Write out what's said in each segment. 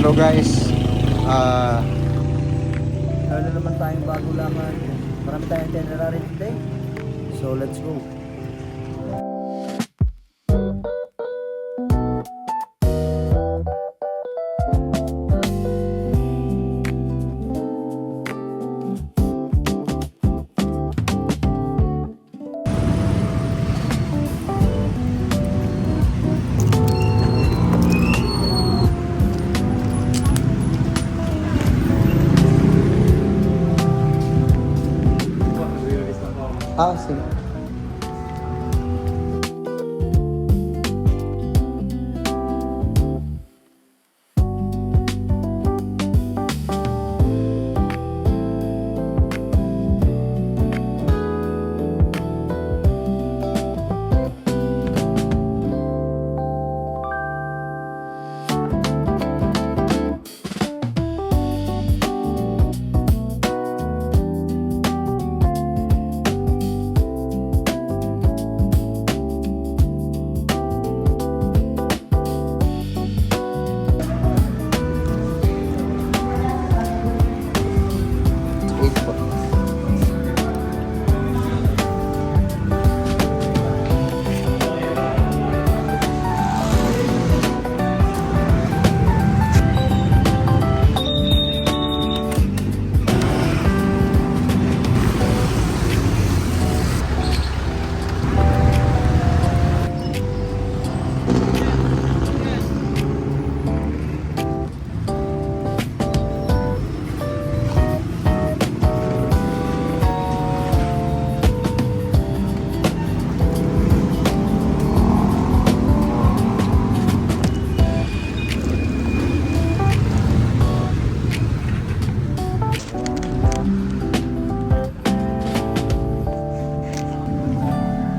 Hello guys. Meron naman tayong bago laman. Marami tayong itinerary today. So let's go. Sige.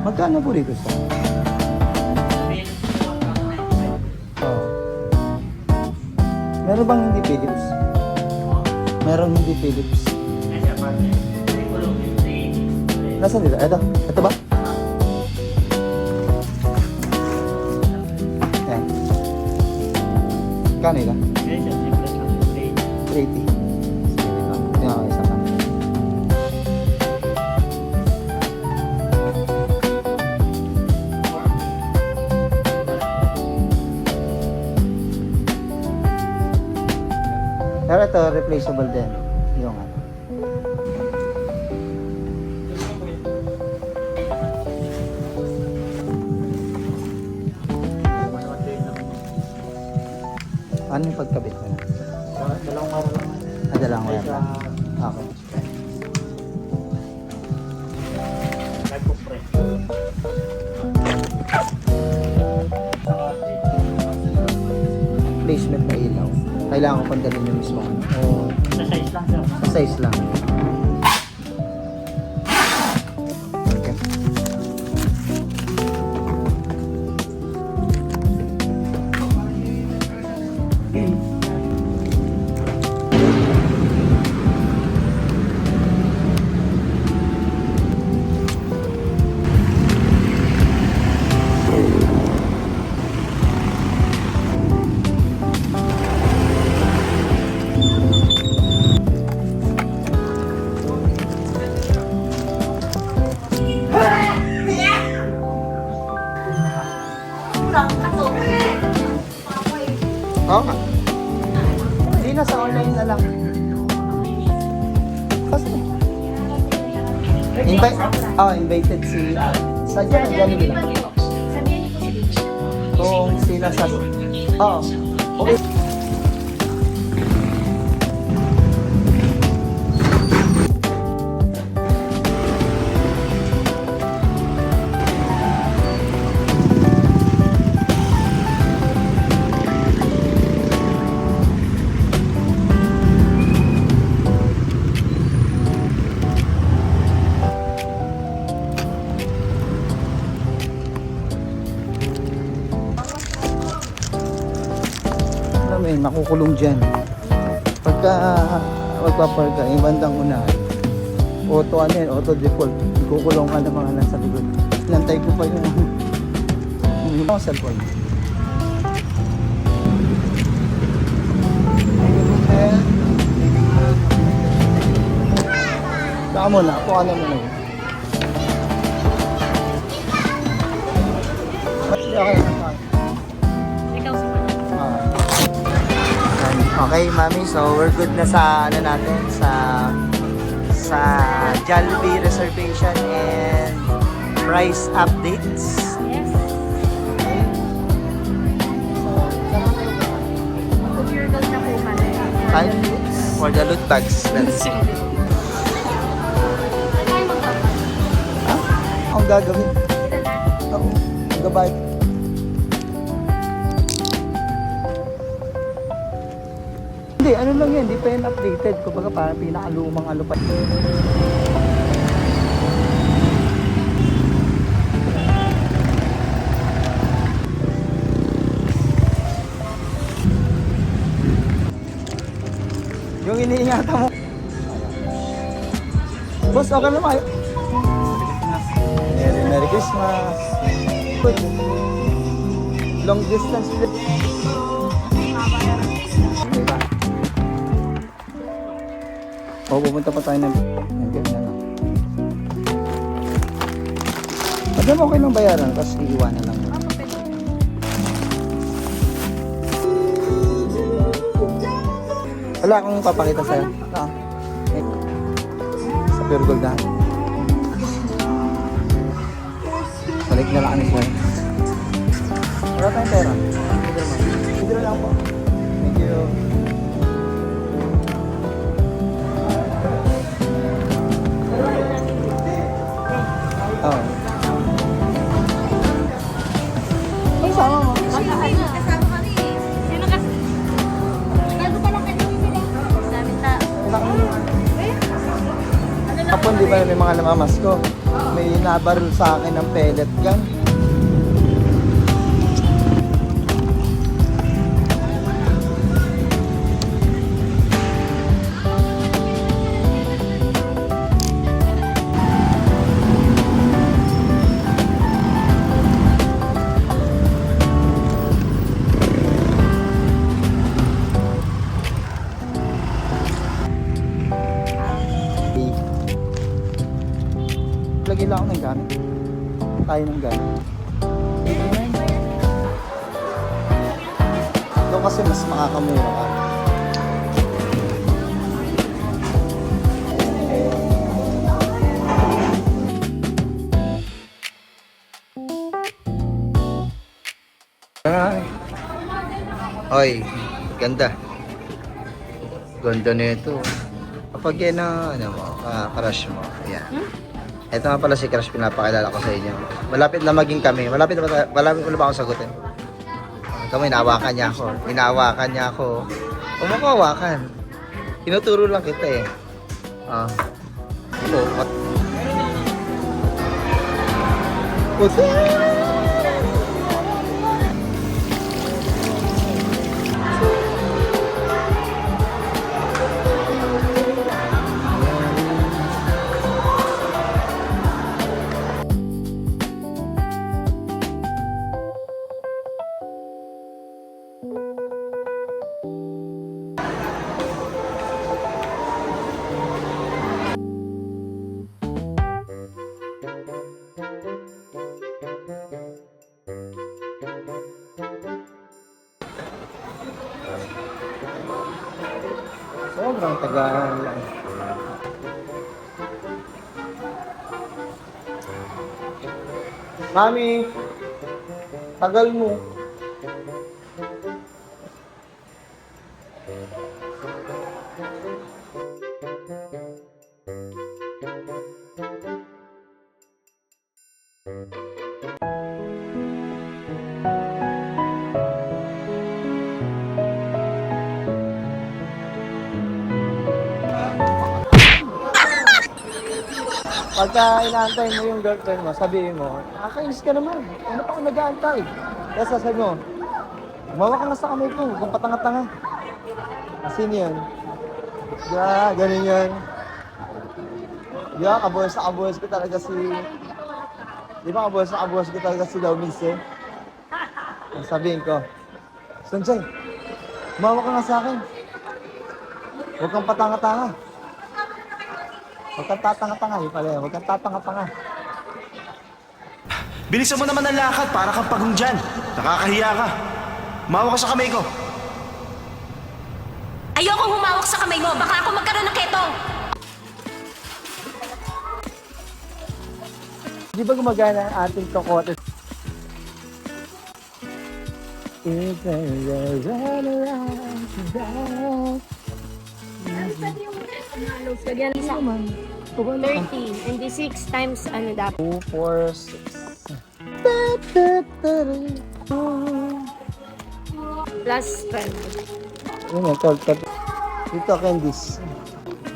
Magkano po dito sa? Oh. Meron bang hindi Philips? Meron hindi Philips. Nasaan dito? Ito? Ito ba? Yan. Kano ito? 380. Sige, ito ako isa pa. Pero ito, replaceable din. Yung ano. Ano yung pagkabit mo na? Dalawang araw lang. Dalawang wire lang. Okay. Placement na ilaw. Kailangan ko pandalhin yung mismo. Sa size lang sir. Sa size lang. Okay. Oo nga. Hindi na, sa online na lang. Kasi invited si Sadya ng Jollibee lang. Kung sila sa... Okay. Makukulong dyan pagka magpapark ka yung bandang unahan, auto ano yan, auto default, ikukulong ka ng mga nasa likod. Nantay ko pa yung cellphone. Saka muna, ako ano muna. Okay, Ikaw si Mama. okay, mami. So, we're good na sa ano natin, sa Jollibee reservation and price updates. Yes. Pure gold na po kami. Time for the loot bags. Let's see. Ang gagawin. Oo. Gabay. Hindi, ano lang yan. Hindi pa yan updated. Kumbaga parang pinakalumang ano pa. Yung iniingatan mo. Boss, okay naman kayo. Merry Christmas. Good. Long distance trip. Diba? O, pupunta pa tayo ng gawin na lang. Madam, okay lang bayaran kasi iiwanan lang. Wala akong papakita sa'yo. Eh, sa Pure Gold na. Balik na lang kami sa'yo. Wala tayong pera. Hindi lang po. Thank you. Oh. Ay, sama mo. Kasama kami eh. Sino kasi? Bago pa lang kami sila. Sabi ta. Kapon, di ba may mga namamasko? May nabaril sa akin ng pellet gun. Lagi lang ako ng gamit. Tayo ng gamit. Doon kasi mas makakamura ka. Hoy, ganda. Ganda nito. Kapag yan ang ano mo, crush mo. Yan. Ito nga pala si Crush, pinapakilala ko sa inyo. Malapit na maging kami. Malapit na ba akong sagutin? Tama, inawakan niya ako. Inawakan niya ako. Huwag mo ko hawakan. Tinuturo lang kita eh. Ito. Puti! Sobrang tagal lang. Mami, tagal mo. Pagka inaantay mo yung girlfriend mo, sabihin mo, nakakainis ka naman. Ano pa kung nag-aantay? Kaya sasabi mo, umawa ka nga sa kamay ko, kung patanga-tanga. Sino yun? Ganun yun. Kabuhos na kabuhos ko talaga si... Di ba kabuhos na kabuhos ko talaga si Laumis eh? Ang sabihin ko, Sunjay, umawa ka nga sa akin. Huwag kang patanga-tanga. Huwag kang tatanga-tanga. Yung pala, huwag kang tatanga-tanga. Bilisan mo naman ang lakad para kang pagong dyan. Nakakahiya ka. Mawa ka sa kamay ko. Ayokong humawak sa kamay mo. Baka ako magkaroon ng ketong. Di ba gumagana ang ating kokote? Lagyan isa. 30. And the 6 times ano dapat? 2, 4, 6. Plus 12. Yun yan, 12. Dito candies.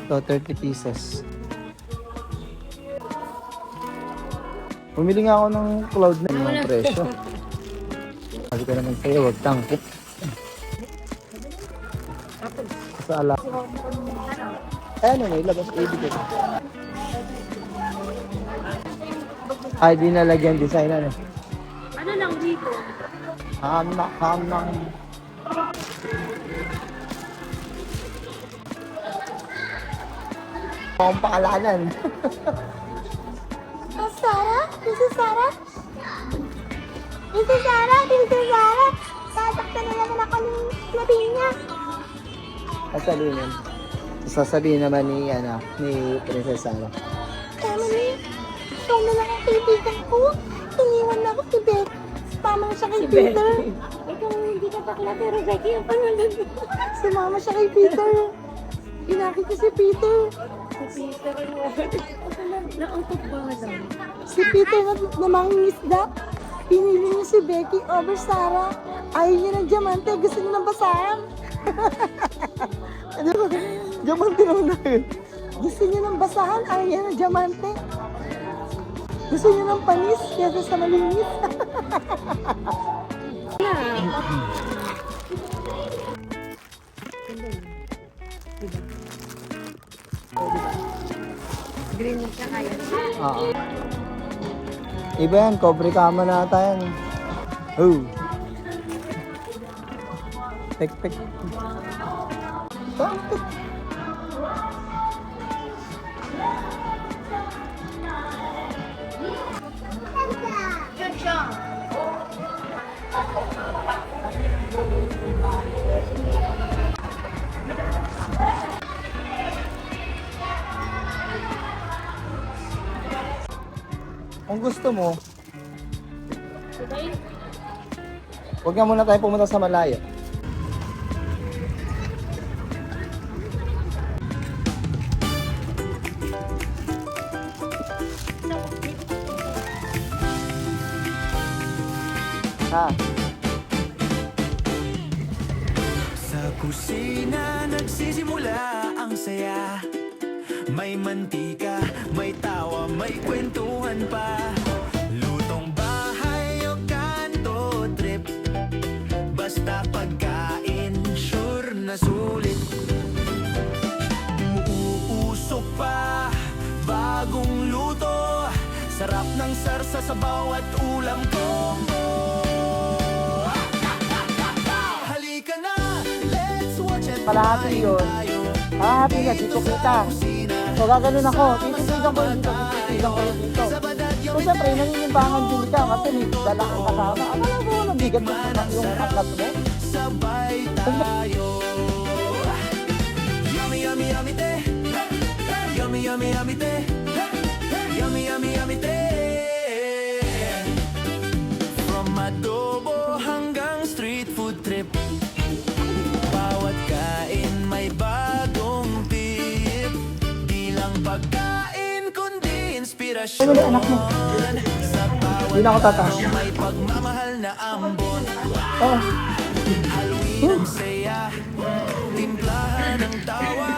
Ito, 30 pieces. Bumili nga ako ng cloud na yung presyo. Sabi ko naman sa'yo, huwag tangkip. Sa ala. Ano may labas ibig ko. Ay, di nalagyan design ano. Ano lang dito? Hamnak. Akong pakalanan. Sarah? This is Sarah? This is Sarah? This is Sarah? Sasaktan na naman ako ng labi niya. Sasabihin naman ni Princess Sarah. Emily, ikaw na lang ang kaibigan ko. Iniwan na ako si Beth. Sumama siya kay Peter. Ikaw hindi ka bakla pero Becky yung pangalan mo. Sumama siya kay Peter. Inakit niya si Peter. Peter, nautot ba nga daw? Si Peter na mangingisda. Pinili niya si Becky over Sarah. Ayaw niya ng diamante. Gusto niya ng basahan. Ano ba? Diamante naman na yun. Gusto niya ng basahan. Ayaw niya ng diamante. Gusto niya ng panis. Kaya sa malinis. Green mo siya kaya. Oo. Iba yan, cobre kama na ata yan. Oh. Tek. Kung gusto mo, huwag nga muna tayo pumunta sa malayo. Ha? Sa kusina nagsisimula ang saya. May mantika, may tawa, may kwentuhan pa. Lutong bahay o kanto trip. Basta pagkain, sure na sulit. Umuusok pa, bagong luto. Sarap ng sarsa sa bawat ulam ko. Halika na, let's watch it. Kalahati yun. Kalahati na, dito kita. So gaganon ako, tititigan ko yun dito, tititigan ko yun dito. So siyempre, nanginimbangan din ka kasi may dala kang kasama. Akala mo, nabigat yung aklat mo. Sabay tayo. Yummy, yummy, yummy te. Yummy, yummy, yummy te. Yummy, yummy, yummy te. From adobo hanggang street food trip. Bawat kain may bagong tip. Di lang pagkain kundi inspirasyon. Ay, anak mo. Sa Hindi na ako tataas. may pagmamahal na ambon. Oh. Halloween ang saya, timplahan ng tawa,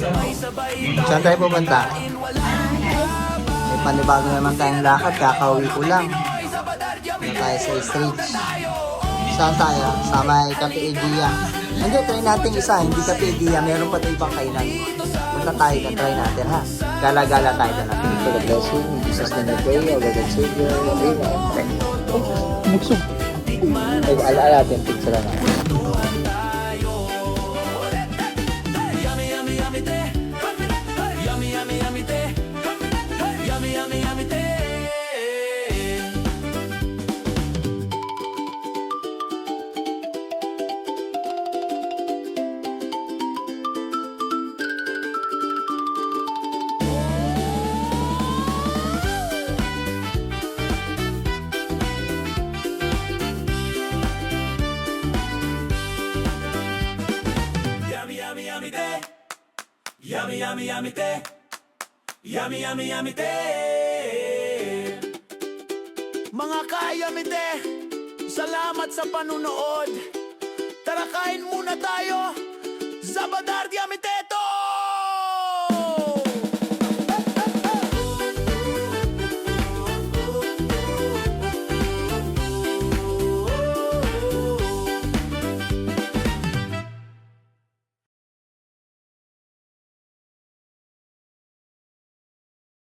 sabay-sabay Saan tayo pupunta? tayo wala May panibago naman tayong lakad. Kakauwi ko lang. Ano tayo sa streets? Saan tayo? Sa may Cafe Egia. Hindi, try natin isa. Hindi Cafe Egia. Meron pa ito ibang kainan. Punta tayo na. Try natin ha. Gala-gala tayo na. God bless you. In Jesus' name we pray. O God Savior. Amen. Muksog. Ay, alaala natin. Picture na. Yummy, yummy, yummy te. Yummy, yummy, yummy Yummy, yummy, yummy te. Yummy, yummy, yummy te. Mga ka-yummy te, salamat sa panunood. Tara kain muna tayo.